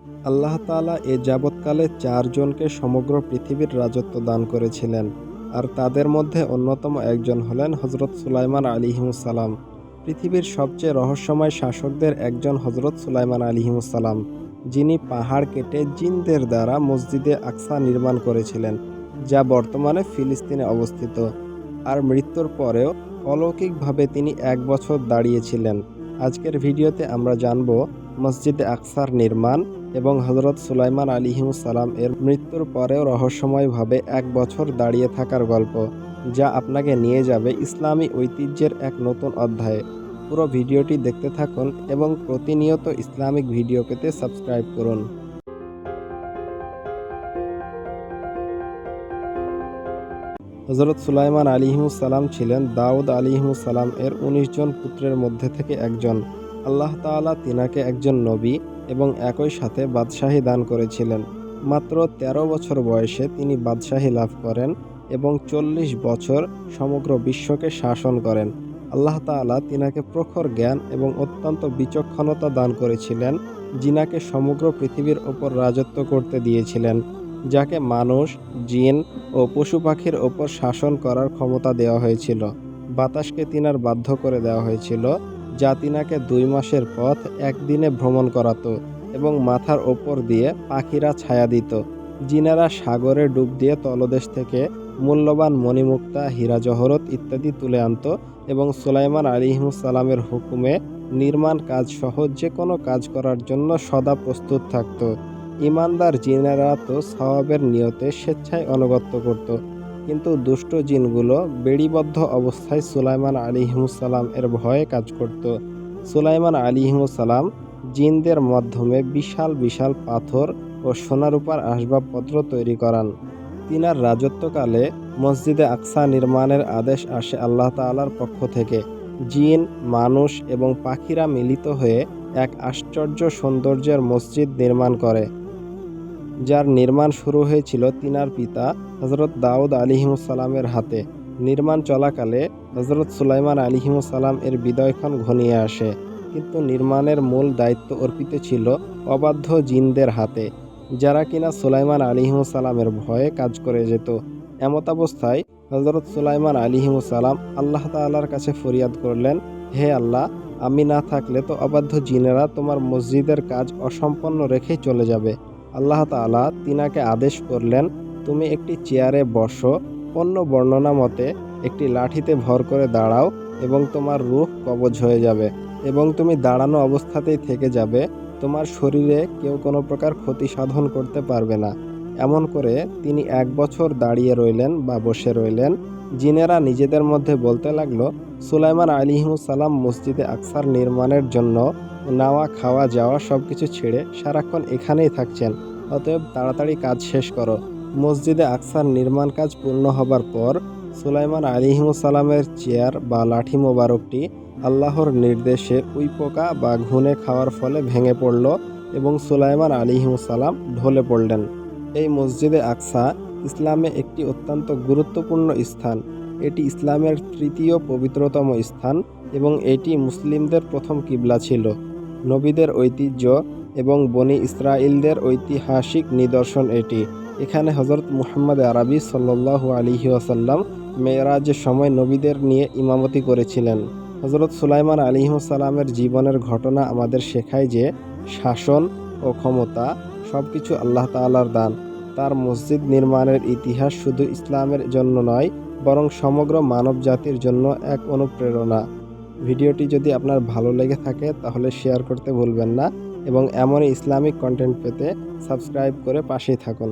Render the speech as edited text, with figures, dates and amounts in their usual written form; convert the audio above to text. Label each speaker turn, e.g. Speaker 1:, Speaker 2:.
Speaker 1: আল্লাহ তাআলা এ যাবৎকালে ৪ জনকে সমগ্র পৃথিবীর রাজত্ব দান করেছিলেন, আর তাদের মধ্যে অন্যতম একজন হলেন হযরত সুলাইমান আলাইহিসসালাম। পৃথিবীর সবচেয়ে রহস্যময় শাসকদের একজন হযরত সুলাইমান আলাইহিসসালাম, যিনি পাহাড় কেটে জিনদের দ্বারা মসজিদে আকসা নির্মাণ করেছিলেন, যা বর্তমানে ফিলিস্তিনে অবস্থিত। আর মৃত্যুর পরেও অলৌকিকভাবে তিনি ১ বছর দাঁড়িয়েছিলেন। আজকের ভিডিওতে আমরা জানব মসজিদে আকসার নির্মাণ এবং হযরত সুলাইমান আলাইহিসসালাম এর মৃত্যুর পরেও রহস্যময়ভাবে ১ বছর দাঁড়িয়ে থাকার গল্প, যা আপনাকে নিয়ে যাবে ইসলামী ঐতিহ্যের এক নতুন অধ্যায়ে। পুরো ভিডিওটি দেখতে থাকুন এবং প্রতিনিয়ত ইসলামিক ভিডিও পেতে সাবস্ক্রাইব করুন। হযরত সুলাইমান আলাইহিসসালাম ছিলেন দাউদ আলাইহিসসালাম এর ১৯ জন পুত্রের মধ্যে থেকে একজন। আল্লাহ তাআলা তিনাকে একজন নবী এবং একই সাথে বাদশাহী দান করেছিলেন। মাত্র ১৩ বছর বয়সে তিনি বাদশাহী লাভ করেন এবং ৪০ বছর সমগ্র বিশ্বকে শাসন করেন। আল্লাহ তাআলা তিনাকে প্রখর জ্ঞান এবং অত্যন্ত বিচক্ষণতা দান করেছিলেন, যিনাকে সমগ্র পৃথিবীর ওপর রাজত্ব করতে দিয়েছিলেন, যাকে মানুষ, জিন ও পশু পাখির ওপর শাসন করার ক্ষমতা দেওয়া হয়েছিল। বাতাসকে তিনার বাধ্য করে দেওয়া হয়েছিল, যা তিনাকে ২ মাসের পথ একদিনে ভ্রমণ করাতো এবং মাথার ওপর দিয়ে পাখিরা ছায়া দিত। জিনেরা সাগরে ডুব দিয়ে তলদেশ থেকে মূল্যবান মণিমুক্তা, হীরা জহরত ইত্যাদি তুলে আনত এবং সুলাইমান আলাইহিসসালামের হুকুমে নির্মাণ কাজ সহ যে কোনো কাজ করার জন্য সদা প্রস্তুত থাকত। ঈমানদার জিনেরা তো সওয়াবের নিয়তে স্বেচ্ছায় আনুগত্য করত, কিন্তু দুষ্ট জিনগুলো বেড়িবদ্ধ অবস্থায় সুলাইমান আলাইহিসসালাম এর ভয়ে কাজ করত। সুলাইমান আলাইহিসসালাম জিনদের মাধ্যমে বিশাল বিশাল পাথর ও সোনারূপার আসবাবপত্র তৈরি করান। তিনার রাজত্বকালে মসজিদে আকসা নির্মাণের আদেশ আসে আল্লাহ তাআলার পক্ষ থেকে। জিন, মানুষ এবং পাখিরা মিলিত হয়ে এক আশ্চর্য সৌন্দর্যের মসজিদ নির্মাণ করে, যার নির্মাণ শুরু হয়েছিল তিনার পিতা হযরত দাউদ আলাইহিসসালামের হাতে। নির্মাণ চলাকালে হযরত সুলাইমান আলাইহিসসালাম এর বিদায়ক্ষণ ঘনিয়ে আসে, কিন্তু নির্মাণের মূল দায়িত্ব অর্পিত ছিল অবাধ্য জিনদের হাতে, যারা কিনা সুলাইমান আলাইহিসসালামের ভয়ে কাজ করে যেত। এমতাবস্থায় হযরত সুলাইমান আলাইহিসসালাম আল্লাহ তাআলার কাছে ফরিয়াদ করলেন, হে আল্লাহ, আমি না থাকলে তো অবাধ্য জিনেরা তোমার মসজিদের কাজ অসম্পন্ন রেখেই চলে যাবে। আল্লাহ তাআলা তিনাকে আদেশ করলেন, তুমি একটি চেয়ারে বসো, অন্য বর্ণনা মতে একটি লাঠিতে ভর করে দাঁড়াও এবং তোমার রূহ কবজ হয়ে যাবে এবং তুমি দাঁড়ানো অবস্থাতেই থেকে যাবে। তোমার শরীরে কেউ কোনো প্রকার ক্ষতি সাধন করতে পারবে না। এমন করে তিনি ১ বছর দাঁড়িয়ে রইলেন বা বসে রইলেন। জিনেরা নিজেদের মধ্যে বলতে লাগলো, সুলাইমান আলাইহিসসালাম মসজিদে আকসার নির্মাণের জন্য নাওয়া, খাওয়া, যাওয়া সবকিছু ছেড়ে সারাক্ষণ এখানেই থাকছেন, অতএব তাড়াতাড়ি কাজ শেষ করো। মসজিদে আকসার নির্মাণ কাজ পূর্ণ হবার পর সুলাইমান আলাইহিসসালামের চেয়ার বা লাঠি মোবারকটি আল্লাহর নির্দেশে উইপোকা বা ঘুনে খাওয়ার ফলে ভেঙে পড়ল এবং সুলাইমান আলাইহিসসালাম ঢলে পড়লেন। এই মসজিদে আকসা ইসলামে একটি অত্যন্ত গুরুত্বপূর্ণ স্থান। এটি ইসলামের ৩য় পবিত্রতম স্থান এবং এটি মুসলিমদের প্রথম কিবলা ছিল। নবীদের ঐতিহ্য এবং বনী ইসরাঈলদের ঐতিহাসিক নিদর্শন এটি। এখানে হযরত মুহাম্মদ আরবি সাল্লাল্লাহু আলাইহি ওয়াসাল্লাম মেরাজের সময় নবীদের নিয়ে ইমামতি করেছিলেন। হযরত সুলাইমান আলাইহিসসালামের জীবনের ঘটনা আমাদের শেখায় যে শাসন ও ক্ষমতা সবকিছু আল্লাহ তাআলার দান। তার মসজিদ নির্মাণের ইতিহাস শুধু ইসলামের জন্য নয়, বরং সমগ্র মানব জাতির জন্য এক অনুপ্রেরণা। ভিডিওটি যদি আপনার ভালো লেগে থাকে তাহলে শেয়ার করতে ভুলবেন না এবং এমনই ইসলামিক কন্টেন্ট পেতে সাবস্ক্রাইব করে পাশেই থাকুন।